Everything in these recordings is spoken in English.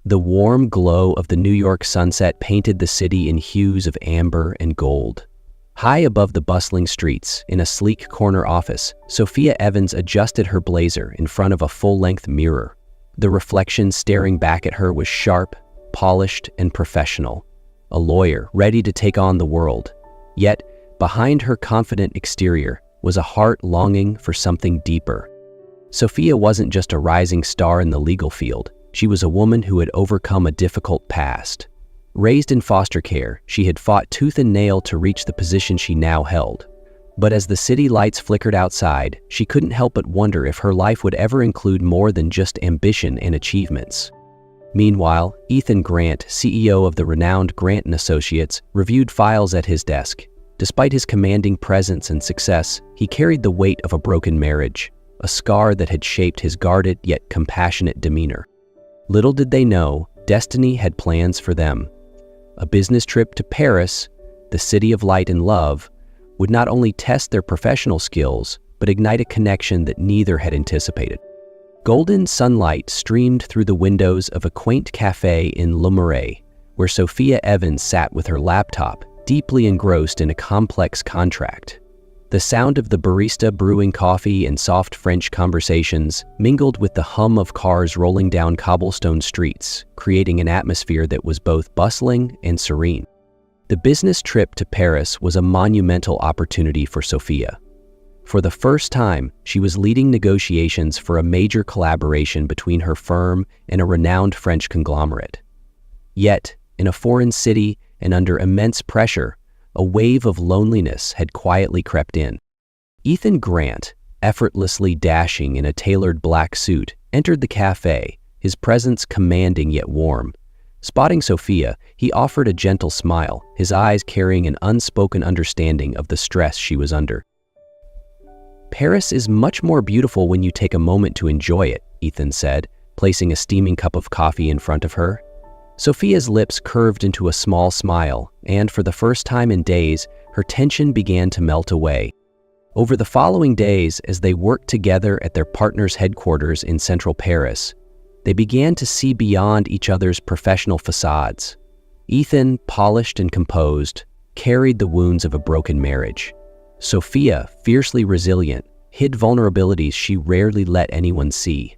The warm glow of the New York sunset painted the city in hues of amber and gold. High above the bustling streets, in a sleek corner office, Sophia Evans adjusted her blazer in front of a full-length mirror. The reflection staring back at her was sharp, polished, and professional. A lawyer ready to take on the world. Yet, behind her confident exterior was a heart longing for something deeper. Sophia wasn't just a rising star in the legal field. She was a woman who had overcome a difficult past. Raised in foster care, she had fought tooth and nail to reach the position she now held. But as the city lights flickered outside, she couldn't help but wonder if her life would ever include more than just ambition and achievements. Meanwhile, Ethan Grant, CEO of the renowned Grant & Associates, reviewed files at his desk. Despite his commanding presence and success, he carried the weight of a broken marriage, a scar that had shaped his guarded yet compassionate demeanor. Little did they know, destiny had plans for them. A business trip to Paris, the city of light and love, would not only test their professional skills, but ignite a connection that neither had anticipated. Golden sunlight streamed through the windows of a quaint cafe in Le Marais, where Sophia Evans sat with her laptop, deeply engrossed in a complex contract. The sound of the barista brewing coffee and soft French conversations mingled with the hum of cars rolling down cobblestone streets, creating an atmosphere that was both bustling and serene. The business trip to Paris was a monumental opportunity for Sophia. For the first time, she was leading negotiations for a major collaboration between her firm and a renowned French conglomerate. Yet, in a foreign city and under immense pressure, a wave of loneliness had quietly crept in. Ethan Grant, effortlessly dashing in a tailored black suit, entered the cafe, his presence commanding yet warm. Spotting Sophia, he offered a gentle smile, his eyes carrying an unspoken understanding of the stress she was under. "Paris is much more beautiful when you take a moment to enjoy it," Ethan said, placing a steaming cup of coffee in front of her. Sophia's lips curved into a small smile, and for the first time in days, her tension began to melt away. Over the following days, as they worked together at their partner's headquarters in central Paris, they began to see beyond each other's professional facades. Ethan, polished and composed, carried the wounds of a broken marriage. Sophia, fiercely resilient, hid vulnerabilities she rarely let anyone see.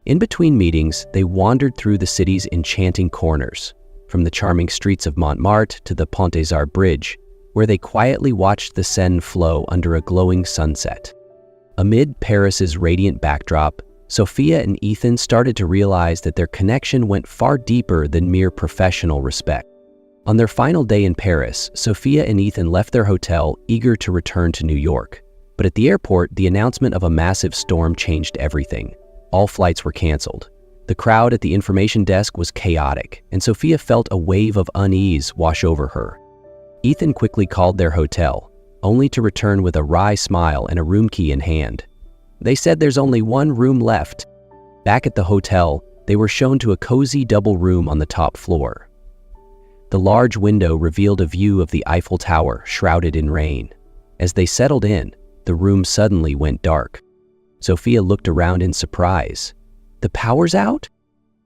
In between meetings, they wandered through the city's enchanting corners, from the charming streets of Montmartre to the Pont des Arts Bridge, where they quietly watched the Seine flow under a glowing sunset. Amid Paris's radiant backdrop, Sophia and Ethan started to realize that their connection went far deeper than mere professional respect. On their final day in Paris, Sophia and Ethan left their hotel, eager to return to New York. But at the airport, the announcement of a massive storm changed everything. All flights were canceled. The crowd at the information desk was chaotic, and Sophia felt a wave of unease wash over her. Ethan quickly called their hotel, only to return with a wry smile and a room key in hand. They said there's only one room left. Back at the hotel, they were shown to a cozy double room on the top floor. The large window revealed a view of the Eiffel Tower shrouded in rain. As they settled in, the room suddenly went dark. Sophia looked around in surprise. "The power's out?"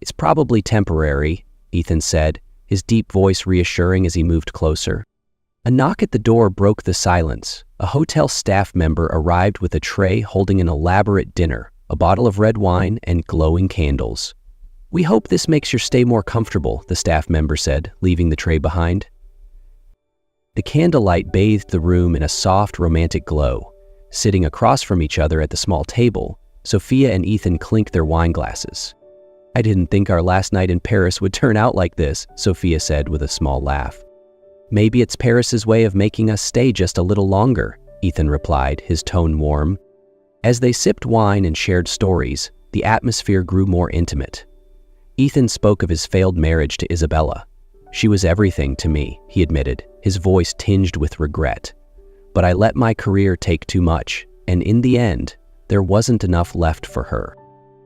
"It's probably temporary," Ethan said, his deep voice reassuring as he moved closer. A knock at the door broke the silence. A hotel staff member arrived with a tray holding an elaborate dinner, a bottle of red wine, and glowing candles. "We hope this makes your stay more comfortable," the staff member said, leaving the tray behind. The candlelight bathed the room in a soft, romantic glow. Sitting across from each other at the small table, Sophia and Ethan clinked their wine glasses. "I didn't think our last night in Paris would turn out like this," Sophia said with a small laugh. "Maybe it's Paris's way of making us stay just a little longer," Ethan replied, his tone warm. As they sipped wine and shared stories, the atmosphere grew more intimate. Ethan spoke of his failed marriage to Isabella. "She was everything to me," he admitted, his voice tinged with regret. "But I let my career take too much, and in the end, there wasn't enough left for her."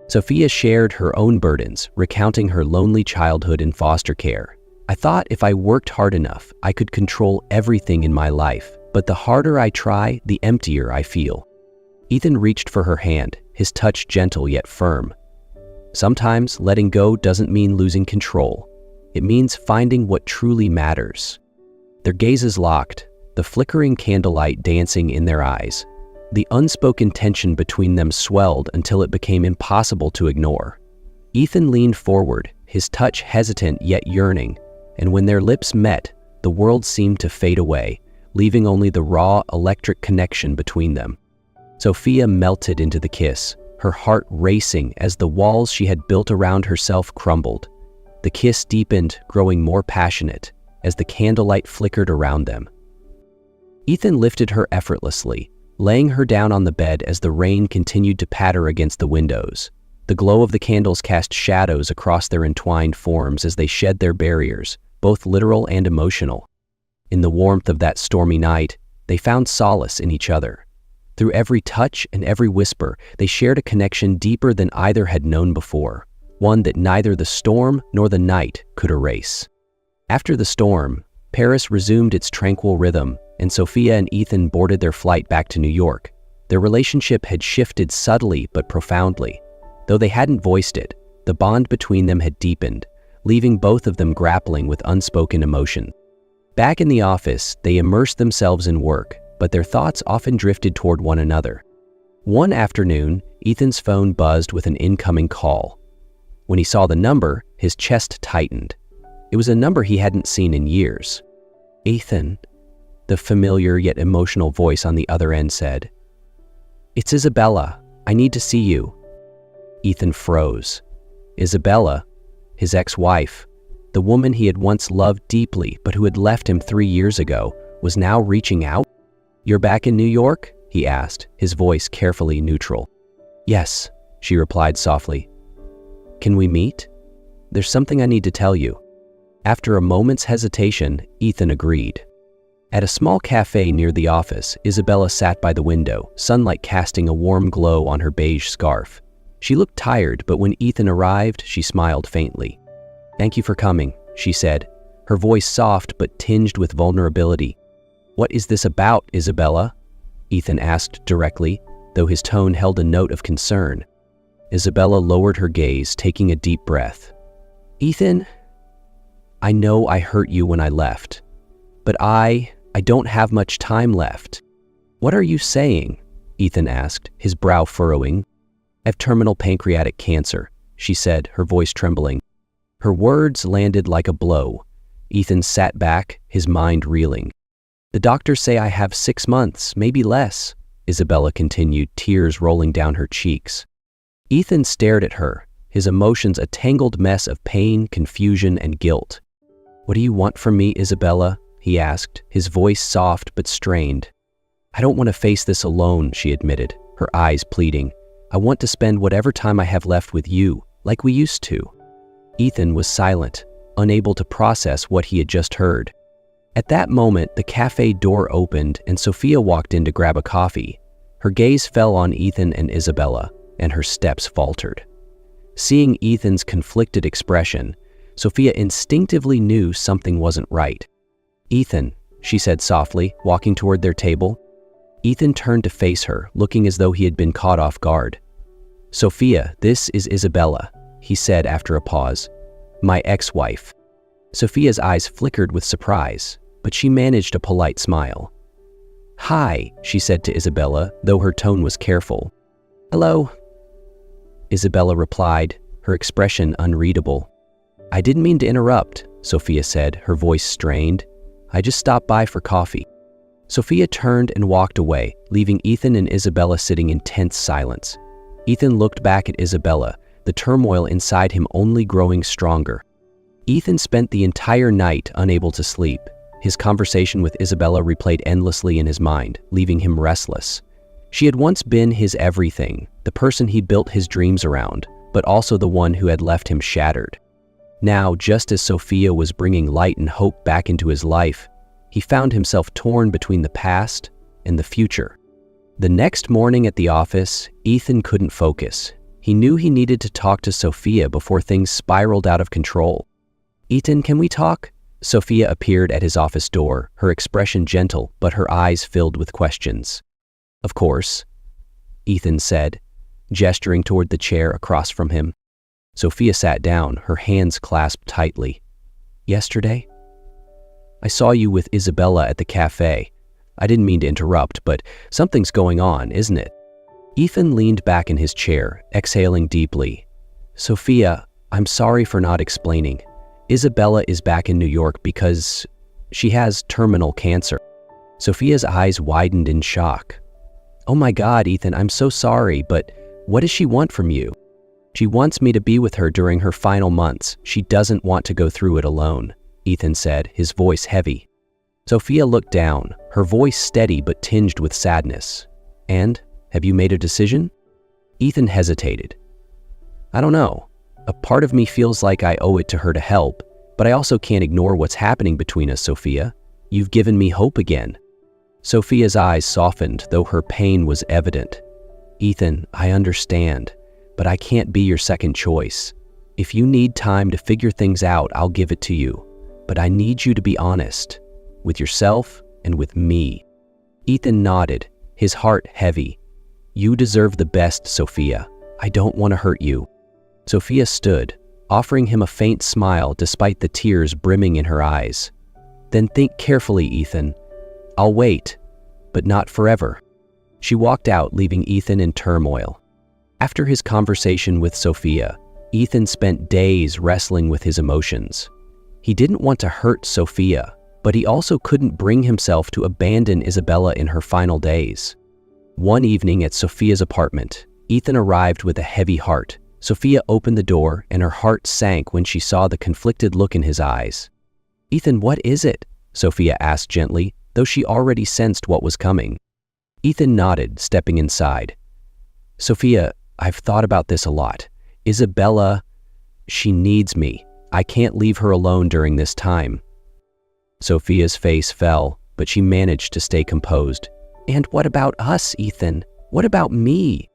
Sophia shared her own burdens, recounting her lonely childhood in foster care. "I thought if I worked hard enough, I could control everything in my life, but the harder I try, the emptier I feel." Ethan reached for her hand, his touch gentle yet firm. Sometimes letting go doesn't mean losing control. It means finding what truly matters. Their gazes locked, the flickering candlelight dancing in their eyes. The unspoken tension between them swelled until it became impossible to ignore. Ethan leaned forward, his touch hesitant yet yearning, and when their lips met, the world seemed to fade away, leaving only the raw, electric connection between them. Sophia melted into the kiss, her heart racing as the walls she had built around herself crumbled. The kiss deepened, growing more passionate, as the candlelight flickered around them. Ethan lifted her effortlessly, laying her down on the bed as the rain continued to patter against the windows. The glow of the candles cast shadows across their entwined forms as they shed their barriers, both literal and emotional. In the warmth of that stormy night, they found solace in each other. Through every touch and every whisper, they shared a connection deeper than either had known before, one that neither the storm nor the night could erase. After the storm, Paris resumed its tranquil rhythm, and Sophia and Ethan boarded their flight back to New York. Their relationship had shifted subtly but profoundly. Though they hadn't voiced it, the bond between them had deepened, leaving both of them grappling with unspoken emotion. Back in the office, they immersed themselves in work, but their thoughts often drifted toward one another. One afternoon, Ethan's phone buzzed with an incoming call. When he saw the number, his chest tightened. It was a number he hadn't seen in years. "Ethan," the familiar yet emotional voice on the other end said. "It's Isabella. I need to see you." Ethan froze. Isabella, his ex-wife, the woman he had once loved deeply but who had left him 3 years ago, was now reaching out? "You're back in New York?" he asked, his voice carefully neutral. "Yes," she replied softly. "Can we meet? There's something I need to tell you." After a moment's hesitation, Ethan agreed. At a small cafe near the office, Isabella sat by the window, sunlight casting a warm glow on her beige scarf. She looked tired, but when Ethan arrived, she smiled faintly. "Thank you for coming," she said, her voice soft but tinged with vulnerability. "What is this about, Isabella?" Ethan asked directly, though his tone held a note of concern. Isabella lowered her gaze, taking a deep breath. "Ethan, I know I hurt you when I left, but I don't have much time left." "What are you saying?" Ethan asked, his brow furrowing. "I have terminal pancreatic cancer," she said, her voice trembling. Her words landed like a blow. Ethan sat back, his mind reeling. "The doctors say I have 6 months, maybe less," Isabella continued, tears rolling down her cheeks. Ethan stared at her, his emotions a tangled mess of pain, confusion, and guilt. "What do you want from me, Isabella?" he asked, his voice soft but strained. "I don't want to face this alone," she admitted, her eyes pleading. "I want to spend whatever time I have left with you, like we used to." Ethan was silent, unable to process what he had just heard. At that moment, the cafe door opened and Sophia walked in to grab a coffee. Her gaze fell on Ethan and Isabella, and her steps faltered. Seeing Ethan's conflicted expression, Sophia instinctively knew something wasn't right. "Ethan," she said softly, walking toward their table. Ethan turned to face her, looking as though he had been caught off guard. "Sophia, this is Isabella," he said after a pause. "My ex-wife." Sophia's eyes flickered with surprise, but she managed a polite smile. "Hi," she said to Isabella, though her tone was careful. "Hello," Isabella replied, her expression unreadable. "I didn't mean to interrupt," Sophia said, her voice strained. "I just stopped by for coffee." Sophia turned and walked away, leaving Ethan and Isabella sitting in tense silence. Ethan looked back at Isabella, the turmoil inside him only growing stronger. Ethan spent the entire night unable to sleep. His conversation with Isabella replayed endlessly in his mind, leaving him restless. She had once been his everything, the person he built his dreams around, but also the one who had left him shattered. Now, just as Sophia was bringing light and hope back into his life, he found himself torn between the past and the future. The next morning at the office, Ethan couldn't focus. He knew he needed to talk to Sophia before things spiraled out of control. "Ethan, can we talk?" Sophia appeared at his office door, her expression gentle, but her eyes filled with questions. "Of course," Ethan said, gesturing toward the chair across from him. Sophia sat down, her hands clasped tightly. Yesterday? I saw you with Isabella at the cafe. I didn't mean to interrupt, but something's going on, isn't it? Ethan leaned back in his chair, exhaling deeply. Sophia, I'm sorry for not explaining. Isabella is back in New York because she has terminal cancer. Sophia's eyes widened in shock. Oh my God, Ethan, I'm so sorry, but what does she want from you? She wants me to be with her during her final months. She doesn't want to go through it alone, Ethan said, his voice heavy. Sophia looked down, her voice steady but tinged with sadness. And, have you made a decision? Ethan hesitated. I don't know. A part of me feels like I owe it to her to help, but I also can't ignore what's happening between us, Sophia. You've given me hope again. Sophia's eyes softened, though her pain was evident. Ethan, I understand, but I can't be your second choice. If you need time to figure things out, I'll give it to you. But I need you to be honest, with yourself and with me. Ethan nodded, his heart heavy. You deserve the best, Sophia. I don't want to hurt you. Sophia stood, offering him a faint smile despite the tears brimming in her eyes. Then think carefully, Ethan. I'll wait, but not forever. She walked out, leaving Ethan in turmoil. After his conversation with Sophia, Ethan spent days wrestling with his emotions. He didn't want to hurt Sophia, but he also couldn't bring himself to abandon Isabella in her final days. One evening at Sophia's apartment, Ethan arrived with a heavy heart. Sophia opened the door, and her heart sank when she saw the conflicted look in his eyes. Ethan, what is it? Sophia asked gently, though she already sensed what was coming. Ethan nodded, stepping inside. Sophia, I've thought about this a lot. Isabella, she needs me. I can't leave her alone during this time. Sophia's face fell, but she managed to stay composed. And what about us, Ethan? What about me?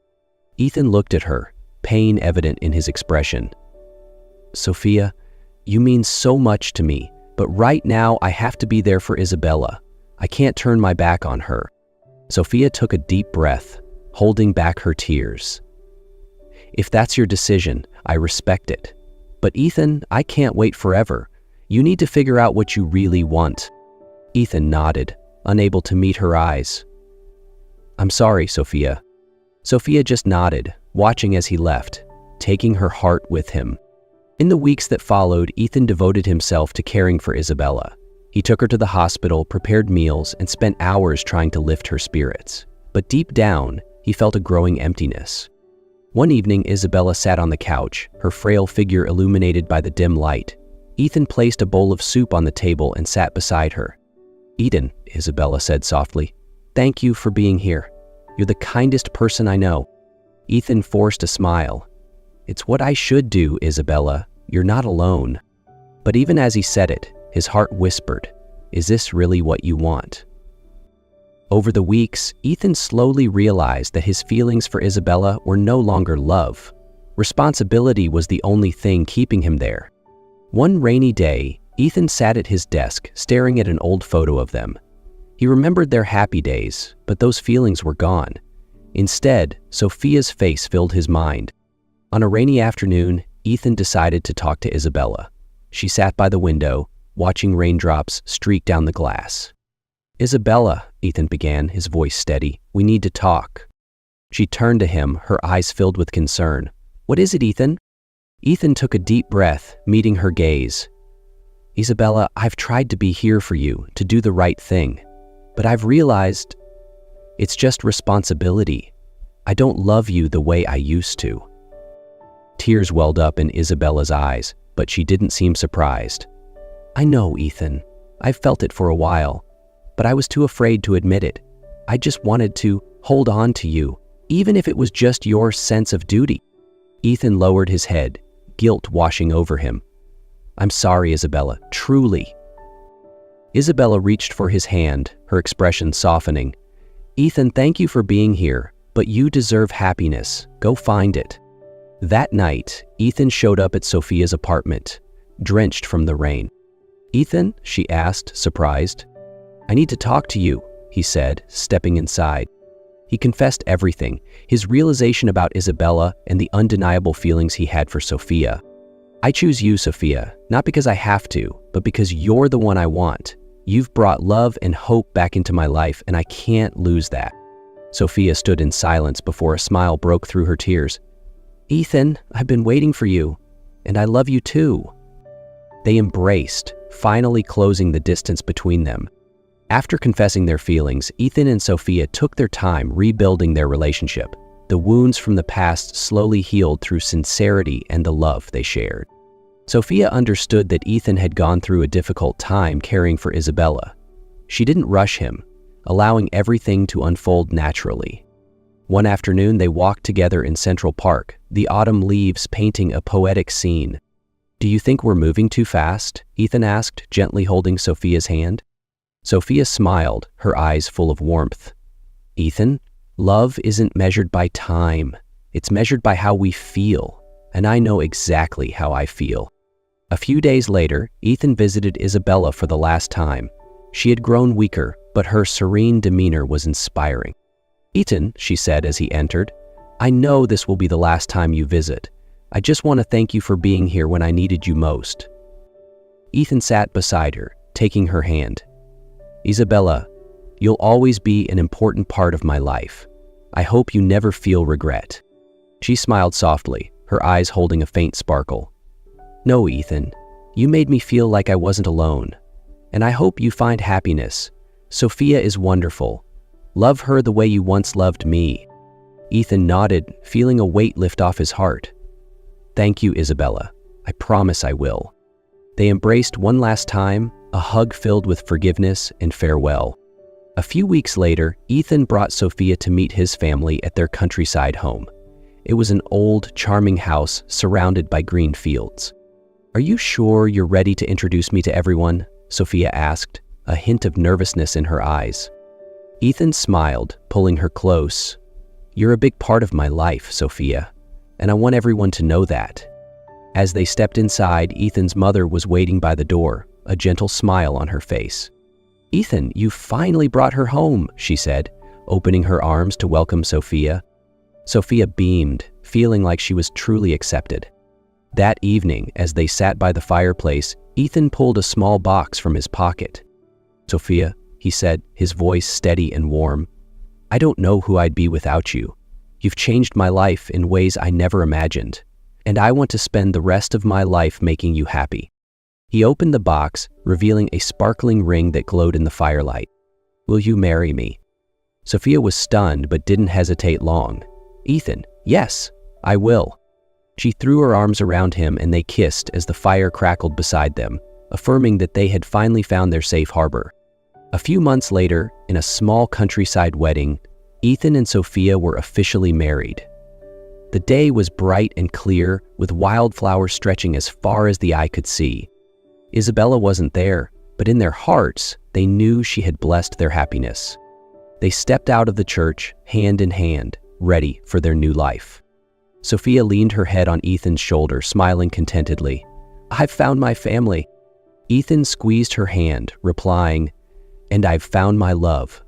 Ethan looked at her, pain evident in his expression. Sophia, you mean so much to me, but right now I have to be there for Isabella. I can't turn my back on her. Sophia took a deep breath, holding back her tears. If that's your decision, I respect it. But Ethan, I can't wait forever. You need to figure out what you really want. Ethan nodded, unable to meet her eyes. I'm sorry, Sophia. Sophia just nodded, watching as he left, taking her heart with him. In the weeks that followed, Ethan devoted himself to caring for Isabella. He took her to the hospital, prepared meals, and spent hours trying to lift her spirits. But deep down, he felt a growing emptiness. One evening, Isabella sat on the couch, her frail figure illuminated by the dim light. Ethan placed a bowl of soup on the table and sat beside her. Eden, Isabella said softly, thank you for being here. You're the kindest person I know. Ethan forced a smile. It's what I should do, Isabella. You're not alone. But even as he said it, his heart whispered, is this really what you want? Over the weeks, Ethan slowly realized that his feelings for Isabella were no longer love. Responsibility was the only thing keeping him there. One rainy day, Ethan sat at his desk, staring at an old photo of them. He remembered their happy days, but those feelings were gone. Instead, Sophia's face filled his mind. On a rainy afternoon, Ethan decided to talk to Isabella. She sat by the window, watching raindrops streak down the glass. Isabella, Ethan began, his voice steady, we need to talk. She turned to him, her eyes filled with concern. What is it, Ethan? Ethan took a deep breath, meeting her gaze. Isabella, I've tried to be here for you, to do the right thing. But I've realized it's just responsibility. I don't love you the way I used to. Tears welled up in Isabella's eyes, but she didn't seem surprised. I know, Ethan. I've felt it for a while, but I was too afraid to admit it. I just wanted to hold on to you, even if it was just your sense of duty. Ethan lowered his head, guilt washing over him. I'm sorry, Isabella, truly. Isabella reached for his hand, her expression softening. Ethan, thank you for being here, but you deserve happiness. Go find it. That night, Ethan showed up at Sophia's apartment, drenched from the rain. Ethan, she asked, surprised. I need to talk to you, he said, stepping inside. He confessed everything, his realization about Isabella and the undeniable feelings he had for Sophia. "I choose you, Sophia, not because I have to, but because you're the one I want. You've brought love and hope back into my life, and I can't lose that." Sophia stood in silence before a smile broke through her tears. "Ethan, I've been waiting for you, and I love you too." They embraced, finally closing the distance between them. After confessing their feelings, Ethan and Sophia took their time rebuilding their relationship. The wounds from the past slowly healed through sincerity and the love they shared. Sophia understood that Ethan had gone through a difficult time caring for Isabella. She didn't rush him, allowing everything to unfold naturally. One afternoon, they walked together in Central Park, the autumn leaves painting a poetic scene. "Do you think we're moving too fast?" Ethan asked, gently holding Sophia's hand. Sophia smiled, her eyes full of warmth. "Ethan, love isn't measured by time. It's measured by how we feel, and I know exactly how I feel." A few days later, Ethan visited Isabella for the last time. She had grown weaker, but her serene demeanor was inspiring. "Ethan," she said as he entered, "I know this will be the last time you visit. I just want to thank you for being here when I needed you most." Ethan sat beside her, taking her hand. "Isabella, you'll always be an important part of my life. I hope you never feel regret." She smiled softly, her eyes holding a faint sparkle. "No, Ethan, you made me feel like I wasn't alone. And I hope you find happiness. Sophia is wonderful. Love her the way you once loved me." Ethan nodded, feeling a weight lift off his heart. "Thank you, Isabella. I promise I will." They embraced one last time, a hug filled with forgiveness and farewell. A few weeks later, Ethan brought Sophia to meet his family at their countryside home. It was an old, charming house surrounded by green fields. "Are you sure you're ready to introduce me to everyone?" Sophia asked, a hint of nervousness in her eyes. Ethan smiled, pulling her close. "You're a big part of my life, Sophia, and I want everyone to know that." As they stepped inside, Ethan's mother was waiting by the door, a gentle smile on her face. "Ethan, you finally brought her home," she said, opening her arms to welcome Sophia. Sophia beamed, feeling like she was truly accepted. That evening, as they sat by the fireplace, Ethan pulled a small box from his pocket. "Sophia," he said, his voice steady and warm, "I don't know who I'd be without you. You've changed my life in ways I never imagined, and I want to spend the rest of my life making you happy." He opened the box, revealing a sparkling ring that glowed in the firelight. "Will you marry me?" Sophia was stunned but didn't hesitate long. "Ethan, yes, I will." She threw her arms around him and they kissed as the fire crackled beside them, affirming that they had finally found their safe harbor. A few months later, in a small countryside wedding, Ethan and Sophia were officially married. The day was bright and clear, with wildflowers stretching as far as the eye could see. Isabella wasn't there, but in their hearts, they knew she had blessed their happiness. They stepped out of the church, hand in hand, ready for their new life. Sophia leaned her head on Ethan's shoulder, smiling contentedly. "I've found my family." Ethan squeezed her hand, replying, "And I've found my love,